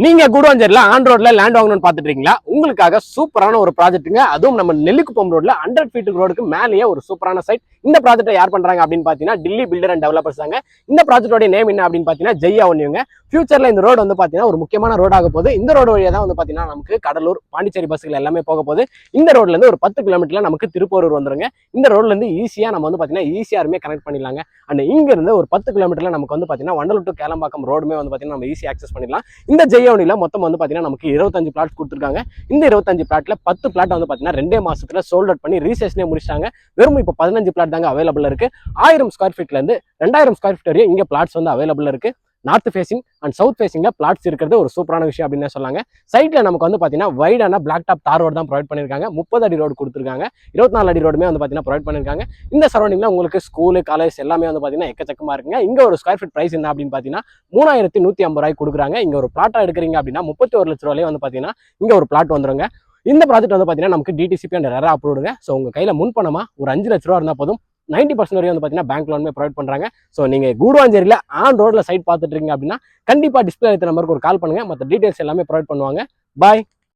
நீங்க கூடுவாஞ்சேரியில ஆன் ரோட்ல லேண்ட் வாங்கணும்னு பாத்துட்டு இருக்கீங்களா? உங்களுக்காக சூப்பரான ஒரு ப்ராஜெக்ட்டுங்க. அதுவும் நம்ம நெல்லிக்குப்பம் ரோட்ல 100 ஃபீட் ரோடுக்கு மேலேயே ஒரு சூப்பரான சைட். இந்த ப்ராஜெக்ட்டை யார் பண்றாங்க அப்படின்னு பாத்தீங்கன்னா டில்லி பில்டர் அண்ட் டெவலப்பர்ஸ் தாங்க. இந்த ப்ராஜெக்டோட நேம் என்ன அப்படின்னு பாத்தீங்கன்னா ஜெய்யா ஒன்னியுங்க. ஃபியூச்சர்ல இந்த ரோடு வந்து பாத்தீங்கன்னா ஒரு முக்கியமான ரோடு ஆக போகுது. இந்த ரோடு வழியா தான் வந்து பாத்தீங்கன்னா நமக்கு கடலூர், பாண்டிச்சேரி பஸ்கள் எல்லாமே போக போகுது. இந்த ரோட்ல இருந்து ஒரு 10 கிலோமீட்டர்ல நமக்கு திருப்பூர் வந்துருங்க. இந்த ரோட்ல இருந்து ஈஸியா நம்ம வந்து பாத்தீங்கன்னா ஈஸியாருமே கனெக்ட் பண்ணிடலாங்க. அண்ட் இங்க இருந்து ஒரு 10 கிலோமீட்டர்ல நமக்கு வந்து பாத்தீங்கன்னா வண்டலூர் டு கேளம்பாக்கம் ரோடுமே வந்து பாத்தீங்கன்னா நம்ம ஈஸியா ஆக்சஸ் பண்ணிடலாம். இந்த ஜெய்யோனில மொத்தம் வந்து பாத்தீங்கன்னா நமக்கு 25 பிளாட்ஸ் கொடுத்துருக்காங்க. இந்த 25 பிளாட்ல 10 பிளாட் வந்து பாத்தீங்கன்னா 2 மாசத்துல சோல்ட் அவுட் பண்ணி ரீசேஷனே முடிச்சிட்டாங்க. வெறும் இப்போ 15 பிளாட் தாங்க அவைலபிள் இருக்கு. 1000 ஸ்கொயர் ஃபீட்ல இருந்து 2000 ஸ்கொயர் ஃபீட் வரையும் இங்க பிளாட்ஸ் வந்து அவைலபிள் இருக்கு. நார்த் ஃபேசிங் அண்ட் சவுத் ஃபேசிங்ல பிளாட்ஸ் இருக்கிறது ஒரு சூப்பரான விஷயம் அப்படின்னு சொல்லாங்க. சைட்ல நமக்கு வந்து பாத்தீங்கன்னா வைடான பிளாக் டாப் தார் ரோடு தான் ப்ரொவைட் பண்ணிருக்காங்க. 30 அடி ரோடு கொடுத்துருக்காங்க. 24 அடி ரோடுமே வந்து பாத்தீங்கன்னா ப்ரொவைட் பண்ணிருக்காங்க. இந்த சரௌண்டிங்ல உங்களுக்கு ஸ்கூலு, காலேஜ் எல்லாமே வந்து பாத்தீங்கன்னா எக்கச்சக்கமா இருக்குங்க. இங்க ஒரு ஸ்கொயர் ஃபீட் பிரைஸ் என்ன அப்படின்னு பாத்தீங்கன்னா 3150 ரூபாய் கொடுக்குறாங்க. இங்க ஒரு பிளாட்டா எடுக்கிறீங்க அப்படின்னா 31 லட்ச ரூபாயிலே வந்து பாத்தீங்கன்னா இங்க ஒரு பிளாட் வந்துருங்க. இந்த ப்ராஜெக்ட் வந்து பாத்தீங்கன்னா நமக்கு டிடிசிபி அண்ட் ரெரா அப்ரூவ்டுங்க. ஸோ உங்க கையில முன்பணமா ஒரு 5 லட்ச ரூபா இருந்தா போதும். 90% வரையும் வந்து பாத்தீங்கன்னா பேங்க் லோனுமே ப்ரொவைட் பண்றாங்க. ஸோ நீங்க கூடுவாஞ்சேரியில ஆன் ரோட்ல சைட் பார்த்துட்டு இருக்கீங்க அப்படின்னா கண்டிப்பா டிஸ்பிளே இருக்கிற நம்பருக்கு ஒரு கால் பண்ணுங்க. மற்ற டீடைல்ஸ் எல்லாமே ப்ரொவைட் பண்ணுவாங்க. பாய்.